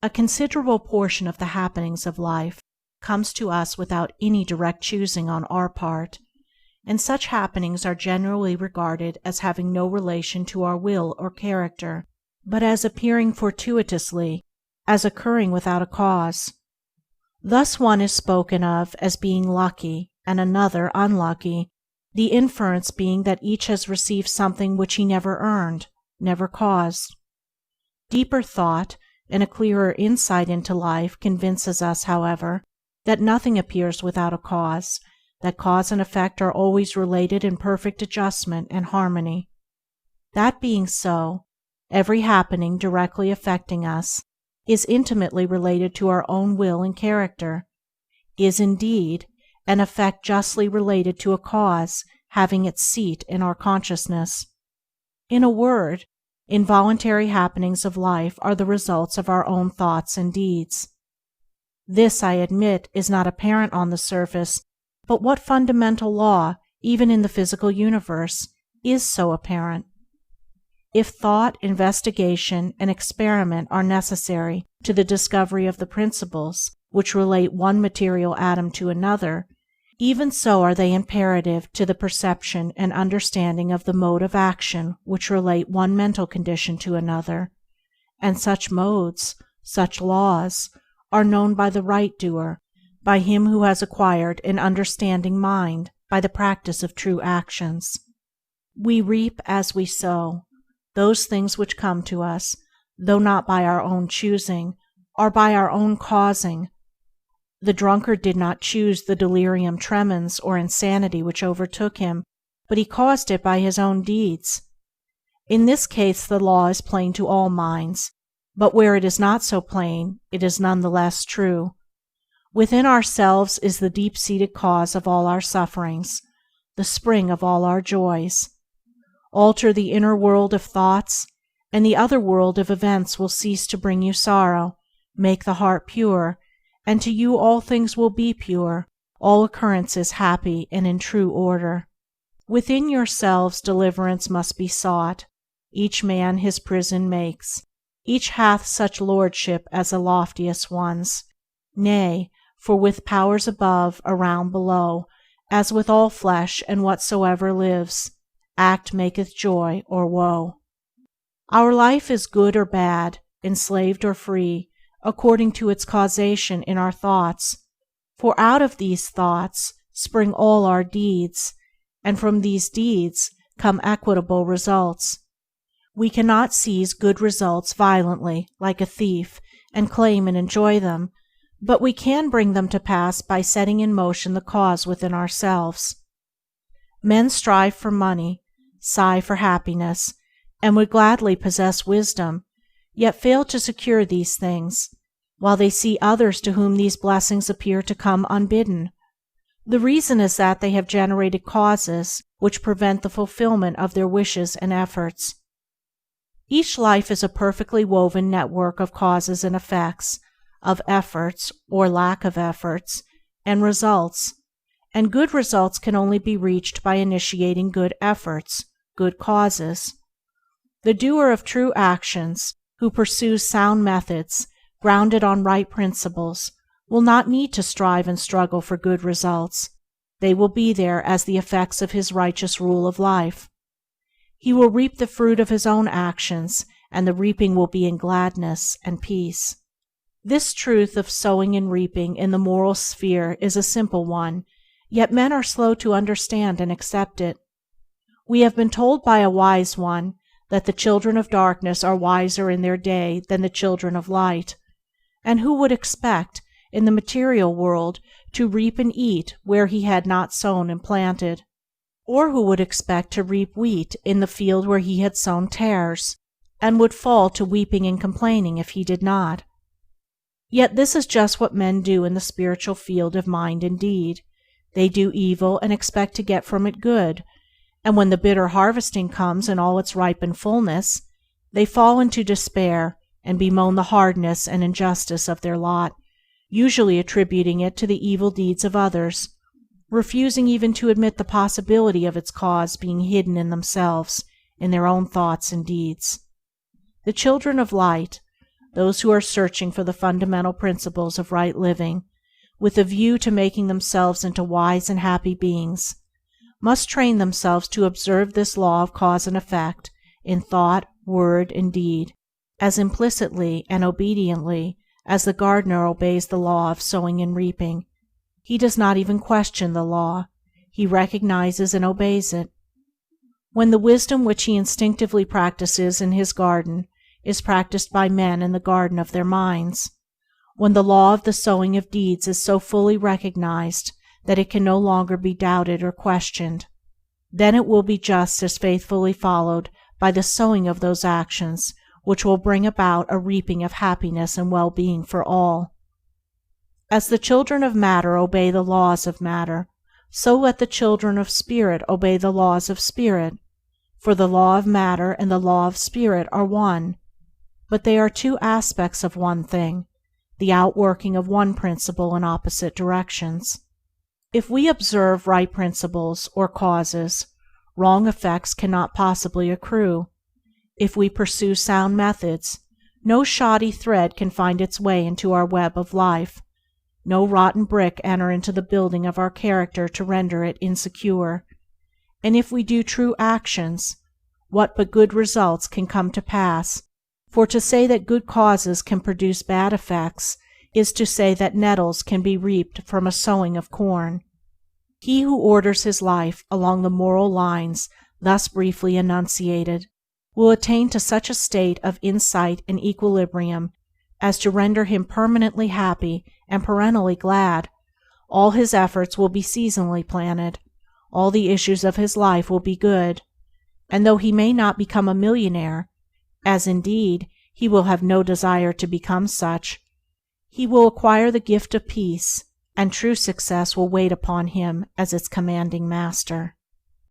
A considerable portion of the happenings of life comes to us without any direct choosing on our part, and such happenings are generally regarded as having no relation to our will or character, but as appearing fortuitously, as occurring without a cause. Thus one is spoken of as being lucky and another unlucky, the inference being that each has received something which he never earned, never caused. Deeper thought and a clearer insight into life convinces us, however, that nothing appears without a cause, that cause and effect are always related in perfect adjustment and harmony. That being so, every happening directly affecting us is intimately related to our own will and character, is indeed an effect justly related to a cause having its seat in our consciousness. In a word, involuntary happenings of life are the results of our own thoughts and deeds. This, I admit, is not apparent on the surface, but what fundamental law, even in the physical universe, is so apparent? If thought, investigation, and experiment are necessary to the discovery of the principles which relate one material atom to another, even so are they imperative to the perception and understanding of the mode of action which relate one mental condition to another, and such modes, such laws, are known by the right doer, by him who has acquired an understanding mind by the practice of true actions. We reap as we sow. Those things which come to us, though not by our own choosing, are by our own causing. The drunkard did not choose the delirium tremens or insanity which overtook him, but he caused it by his own deeds. In this case the law is plain to all minds, but where it is not so plain, it is none the less true. Within ourselves is the deep-seated cause of all our sufferings, the spring of all our joys. Alter the inner world of thoughts, and the other world of events will cease to bring you sorrow. Make the heart pure, and to you all things will be pure, all occurrences happy and in true order. Within yourselves deliverance must be sought. Each man his prison makes. Each hath such lordship as the loftiest one's. Nay, for with powers above, around, below, as with all flesh and whatsoever lives, act maketh joy or woe. Our life is good or bad, enslaved or free, according to its causation in our thoughts, for out of these thoughts spring all our deeds, and from these deeds come equitable results. We cannot seize good results violently, like a thief, and claim and enjoy them, but we can bring them to pass by setting in motion the cause within ourselves. Men strive for money, sigh for happiness, and would gladly possess wisdom, yet fail to secure these things, while they see others to whom these blessings appear to come unbidden. The reason is that they have generated causes which prevent the fulfillment of their wishes and efforts. Each life is a perfectly woven network of causes and effects, of efforts or lack of efforts, and results, and good results can only be reached by initiating good efforts, good causes. The doer of true actions, who pursues sound methods, grounded on right principles, will not need to strive and struggle for good results. They will be there as the effects of his righteous rule of life. He will reap the fruit of his own actions, and the reaping will be in gladness and peace. This truth of sowing and reaping in the moral sphere is a simple one, yet men are slow to understand and accept it. We have been told by a wise one that the children of darkness are wiser in their day than the children of light, and who would expect, in the material world, to reap and eat where he had not sown and planted? Or who would expect to reap wheat in the field where he had sown tares, and would fall to weeping and complaining if he did not? Yet this is just what men do in the spiritual field of mind and deed. They do evil and expect to get from it good, and when the bitter harvesting comes in all its ripened fullness, they fall into despair and bemoan the hardness and injustice of their lot, usually attributing it to the evil deeds of others, refusing even to admit the possibility of its cause being hidden in themselves, in their own thoughts and deeds. The children of light, those who are searching for the fundamental principles of right living, with a view to making themselves into wise and happy beings, must train themselves to observe this law of cause and effect in thought, word, and deed, as implicitly and obediently as the gardener obeys the law of sowing and reaping. He does not even question the law; he recognizes and obeys it. When the wisdom which he instinctively practices in his garden is practiced by men in the garden of their minds, when the law of the sowing of deeds is so fully recognized that it can no longer be doubted or questioned, then it will be just as faithfully followed by the sowing of those actions which will bring about a reaping of happiness and well-being for all. As the children of matter obey the laws of matter, so let the children of spirit obey the laws of spirit, for the law of matter and the law of spirit are one, but they are two aspects of one thing, the outworking of one principle in opposite directions. If we observe right principles or causes, wrong effects cannot possibly accrue. If we pursue sound methods, no shoddy thread can find its way into our web of life, no rotten brick enter into the building of our character to render it insecure. And if we do true actions, what but good results can come to pass? For to say that good causes can produce bad effects is to say that nettles can be reaped from a sowing of corn. He who orders his life along the moral lines thus briefly enunciated will attain to such a state of insight and equilibrium as to render him permanently happy and perennially glad. All his efforts will be seasonally planted, all the issues of his life will be good, and though he may not become a millionaire, as indeed he will have no desire to become such, he will acquire the gift of peace, and true success will wait upon him as its commanding master.